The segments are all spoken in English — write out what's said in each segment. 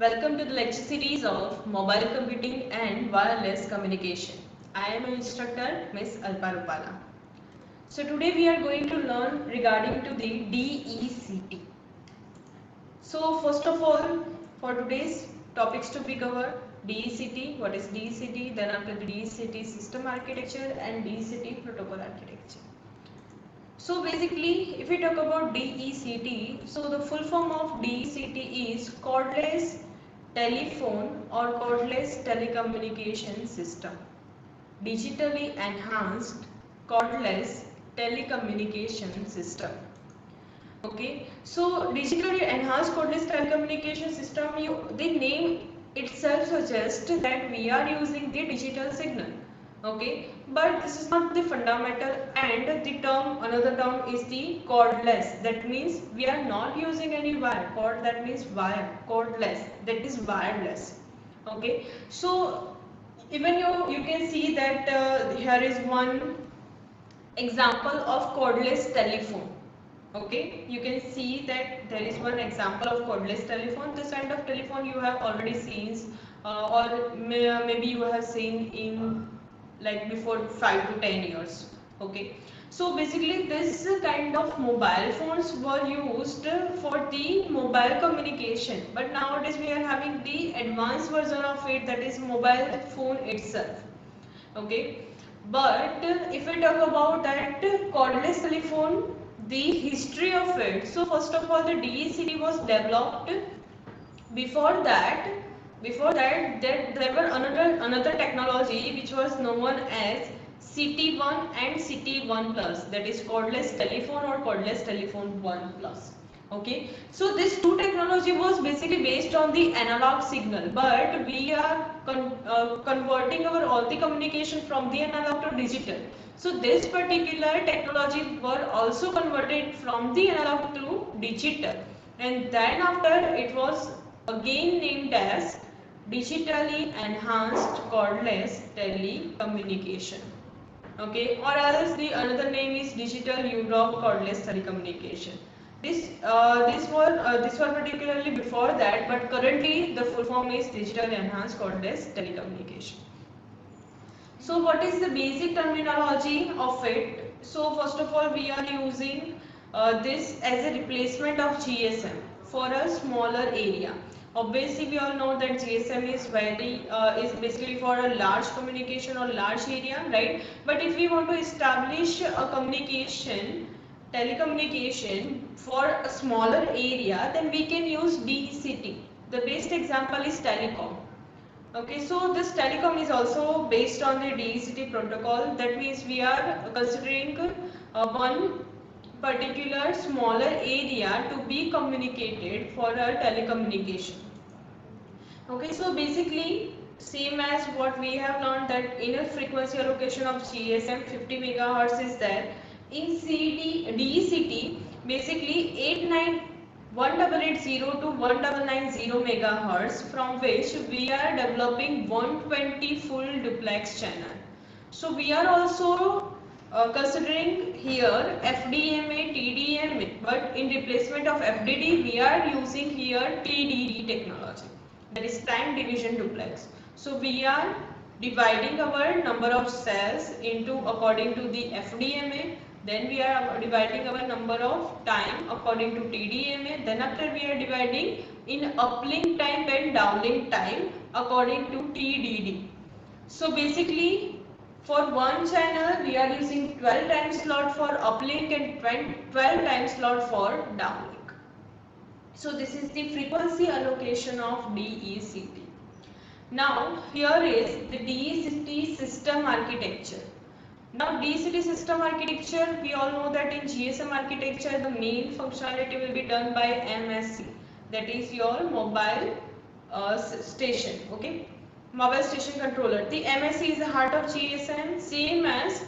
Welcome to the lecture series of Mobile Computing and Wireless Communication. I am an instructor, Miss Alpa Rupala. So today we are going to learn regarding to the DECT. So first of all, for today's topics to be covered, DECT, what is DECT, then after the DECT system architecture and DECT protocol architecture. So basically, if we talk about DECT, so the full form of DECT is cordless telephone or cordless telecommunication system. Digitally enhanced cordless telecommunication system. Okay, so digitally enhanced cordless telecommunication system, the name itself suggests that we are using the digital signal. Okay, but this is not the fundamental, and the term, another term is the cordless. That means we are not using any wire. Cord, that means wire. Cordless, that is wireless. Okay, so even you can see that here is one example of cordless telephone. Okay, you can see that there is one example of cordless telephone. This kind of telephone you have already seen, or maybe you have seen in like before 5 to 10 years. Okay, so basically this kind of mobile phones were used for the mobile communication, but nowadays we are having the advanced version of it, that is mobile phone itself. Okay, but if we talk about that cordless telephone, the history of it, so first of all the DECT was developed. Before that there were another technology which was known as CT1 and CT1 plus, that is cordless telephone or cordless telephone 1 plus. Okay, so this two technology was basically based on the analog signal, but we are converting our all the communication from the analog to digital. So this particular technology were also converted from the analog to digital, and then after it was again named as digitally enhanced cordless telecommunication. Okay, or else the another name is digital Europe cordless telecommunication. This were particularly before that, but currently the full form is digital enhanced cordless telecommunication. So what is the basic terminology of it? So first of all, we are using this as a replacement of GSM for a smaller area. Obviously, we all know that GSM is basically for a large communication or large area, right? But if we want to establish a telecommunication for a smaller area, then we can use DECT. The best example is telecom. Okay, so this telecom is also based on the DECT protocol. That means we are considering one particular smaller area to be communicated for a telecommunication. Okay, so basically same as what we have learned, that in a frequency allocation of GSM 50 megahertz is there. In DECT basically 1880 to 1990 megahertz, from which we are developing 120 full duplex channel. So we are also considering here FDMA, TDMA, but in replacement of FDD we are using here TDD technology, that is time division duplex. So we are dividing our number of cells into according to the FDMA, then we are dividing our number of time according to TDMA, then after we are dividing in uplink time and downlink time according to TDD. So basically for one channel we are using 12 time slot for uplink and 12 time slot for downlink. So this is the frequency allocation of DECT. Now here is the DECT system architecture. Now DECT system architecture, we all know that in GSM architecture the main functionality will be done by MSC, that is your mobile station. Okay, mobile station controller. The MSC is the heart of GSM, same as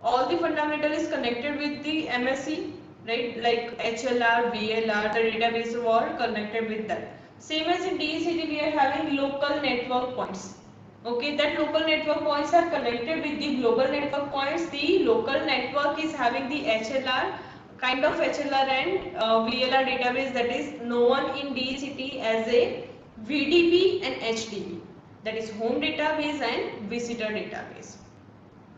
all the fundamental is connected with the MSC, right? Like HLR, VLR, the database were connected with that. Same as in DECT, we are having local network points. Okay, that local network points are connected with the global network points. The local network is having the HLR, kind of HLR and VLR database, that is known in DECT as a VDB and HDB, that is home database and visitor database.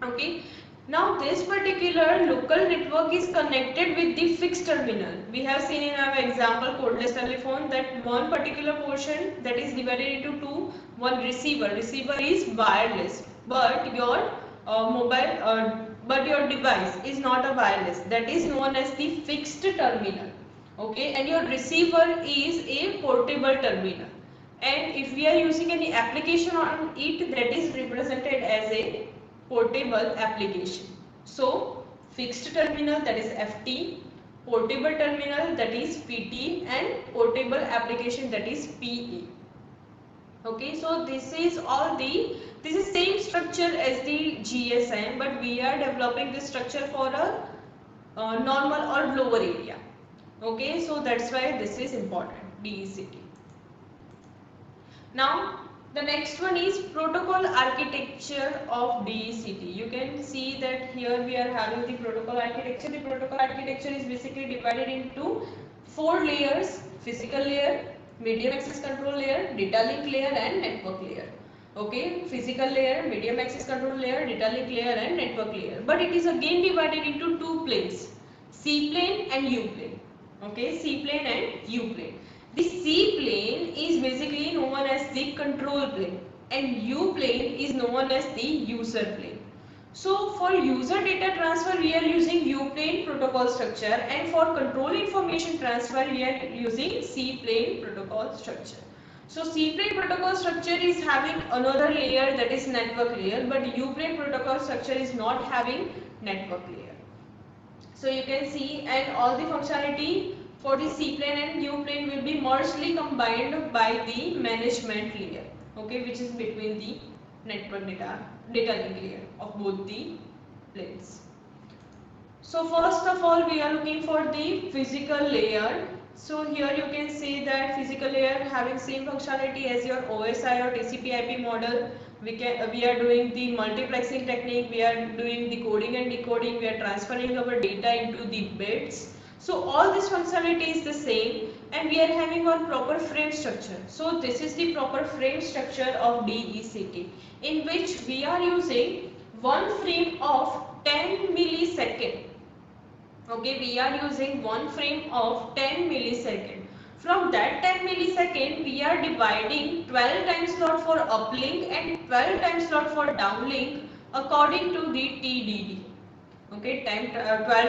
Okay. Now this particular local network is connected with the fixed terminal. We have seen in our example codeless telephone that one particular portion that is divided into two. One receiver. Receiver is wireless, but your but your device is not a wireless. That is known as the fixed terminal. Okay, and your receiver is a portable terminal. And if we are using any application on it, that is represented as a portable application. So fixed terminal, that is FT, portable terminal, that is PT, and portable application, that is PE. Okay, so this is same structure as the GSM, but we are developing this structure for a normal or lower area. Okay, so that's why this is important, DECT. Now the next one is protocol architecture of DECT. You can see that here we are having the protocol architecture. The protocol architecture is basically divided into 4 layers: physical layer, medium access control layer, data link layer, and network layer. Okay, physical layer, medium access control layer, data link layer, and network layer. But it is again divided into 2 planes, C plane and U plane. Okay, C plane and U plane. The C plane is basically known as the control plane and U plane is known as the user plane. So for user data transfer we are using U plane protocol structure, and for control information transfer we are using C plane protocol structure. So C plane protocol structure is having another layer, that is network layer, but U plane protocol structure is not having network layer. So you can see, and all the functionality for the C plane and U plane will be mergedly combined by the management layer, okay, which is between the network data link layer of both the planes. So first of all we are looking for the physical layer. So here you can see that physical layer having same functionality as your OSI or TCP/IP model. We are doing the multiplexing technique, we are doing the coding and decoding, we are transferring our data into the bits. So all this functionality is the same, and we are having our proper frame structure. So this is the proper frame structure of DECT, in which we are using one frame of 10 millisecond. Okay, we are using one frame of 10 millisecond. From that 10 millisecond, we are dividing 12 time slot for uplink and 12 time slot for downlink according to the TDD. Okay, 12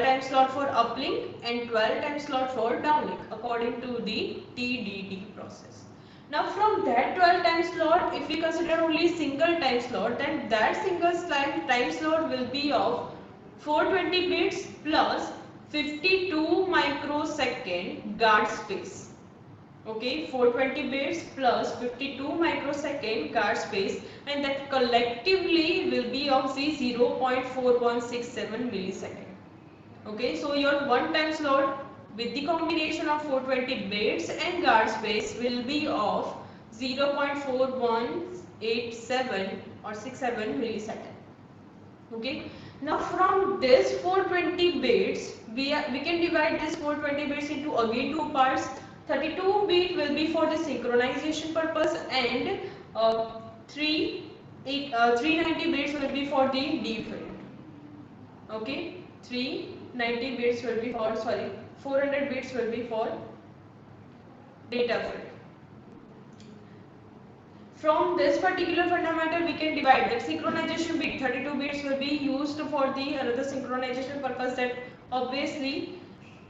time slot for uplink and 12 time slot for downlink according to the TDD process. Now from that 12 time slot, if we consider only single time slot, then that single time slot will be of 420 bits plus 52 microsecond guard space. Okay, 420 bits plus 52 microsecond guard space, and that collectively will be of the 0.4167 millisecond. Okay, so your one time slot with the combination of 420 bits and guard space will be of 0.4187 or 67 millisecond. Okay, now from this 420 bits we can divide this 420 bits into again two parts. 32 bit will be for the synchronization purpose, and 390 bits will be for the default. Okay, 390 bits will be for, 400 bits will be for data field. From this particular fundamental we can divide that synchronization bit 32 bits will be used for the another synchronization purpose, that obviously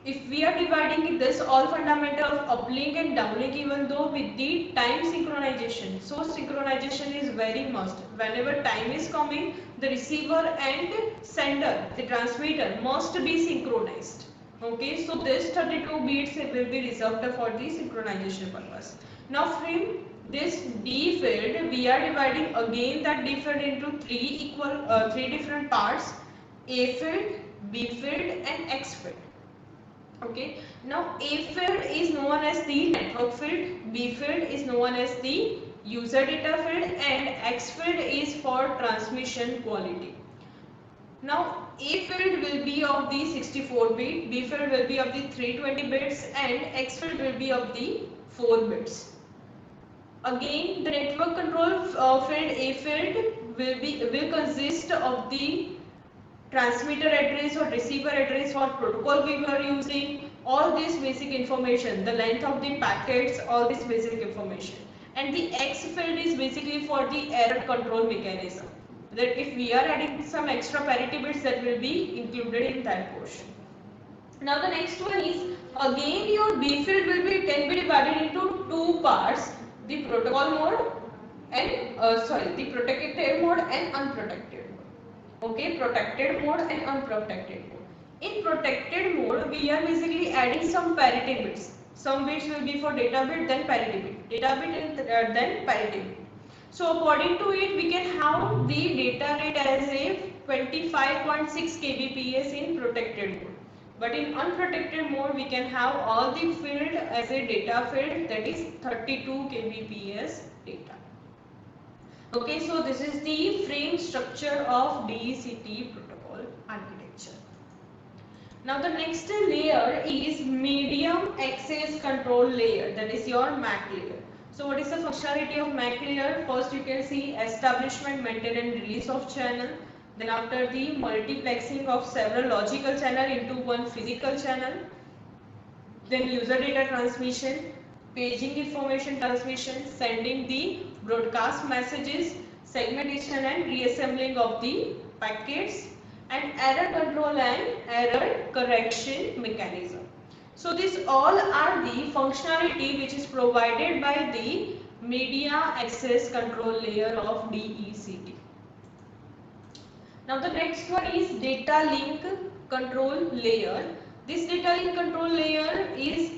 if we are dividing this all fundamental of uplink and downlink, even though with the time synchronization, so synchronization is very must. Whenever time is coming, the receiver and sender, the transmitter, must be synchronized. Okay, so this 32 bits will be reserved for the synchronization purpose. Now from this D field, we are dividing again that D field into three different parts: A field, B field, and X field. Okay, now A field is known as the network field, B field is known as the user data field, and X field is for transmission quality. Now A field will be of the 64 bit, B field will be of the 320 bits, and X field will be of the 4 bits. Again, the network control field A field will consist of the transmitter address or receiver address, what protocol we were using, all this basic information, the length of the packets, all this basic information. And the X field is basically for the error control mechanism, that if we are adding some extra parity bits, that will be included in that portion. Now the next one is, again your B field can be divided into two parts, the protocol mode and the protected mode and unprotected mode. Okay, protected mode and unprotected mode. In protected mode, we are basically adding some parity bits. Some bits will be for data bit, then parity bit, data bit and then parity bit. So according to it, we can have the data rate as a 25.6 kbps in protected mode. But in unprotected mode, we can have all the field as a data field, that is 32 kbps data. Okay, so this is the frame structure of DECT protocol architecture. Now the next layer is medium access control layer, that is your MAC layer. So what is the functionality of MAC layer? First you can see establishment, maintenance and release of channel. Then after the multiplexing of several logical channel into one physical channel. Then user data transmission, paging information transmission, sending the broadcast messages, segmentation and reassembling of the packets, and error control and error correction mechanism. So these all are the functionality which is provided by the media access control layer of DECT. Now the next one is data link control layer. This data link control layer is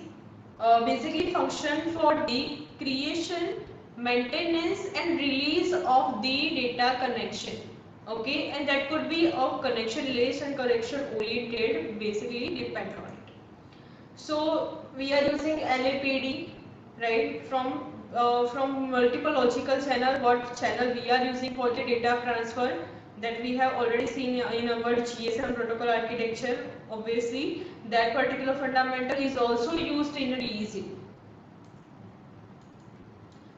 basically function for the creation, maintenance and release of the data connection. Okay, and that could be of connection less and connection oriented, basically depend on it. So we are using LAPD, right? From multiple logical channel, what channel we are using for the data transfer, that we have already seen in our GSM protocol architecture. Obviously, that particular fundamental is also used in DECT.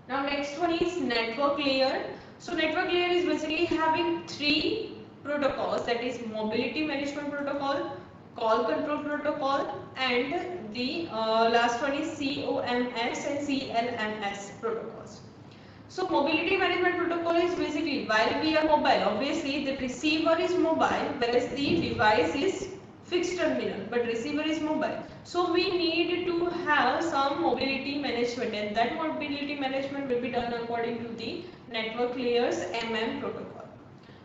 Now next one is network layer. So network layer is basically having three protocols, that is mobility management protocol, call control protocol, and the last one is COMS and CLMS protocols. So mobility management protocol is basically, while we are mobile, obviously the receiver is mobile whereas the device is fixed terminal, but receiver is mobile. So we need to have some mobility management, and that mobility management will be done according to the network layers MM protocol.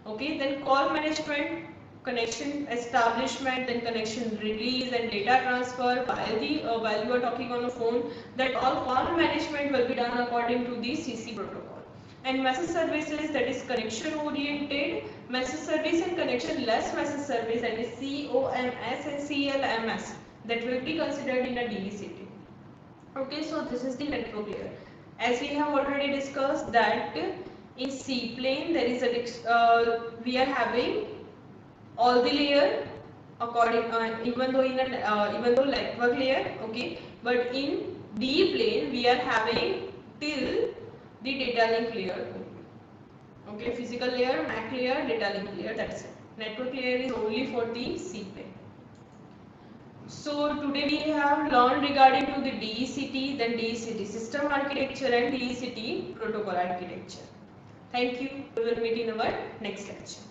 Okay, then call management, connection establishment, then connection release and data transfer while you are talking on a phone, that all call management will be done according to the CC protocol. And message services, that is connection oriented message service and connection less message service, that is COMS and CLMS, that will be considered in a DECT. Okay, so this is the network layer. As we have already discussed that in C plane there is a we are having all the layer according even though network layer, okay, but in D plane we are having till the data link layer. Okay, physical layer, MAC layer, data link layer, that's it. Network layer is only for the C plane. So today we have learned regarding to the DECT, then DECT system architecture and DECT protocol architecture. Thank you. We will meet in our next lecture.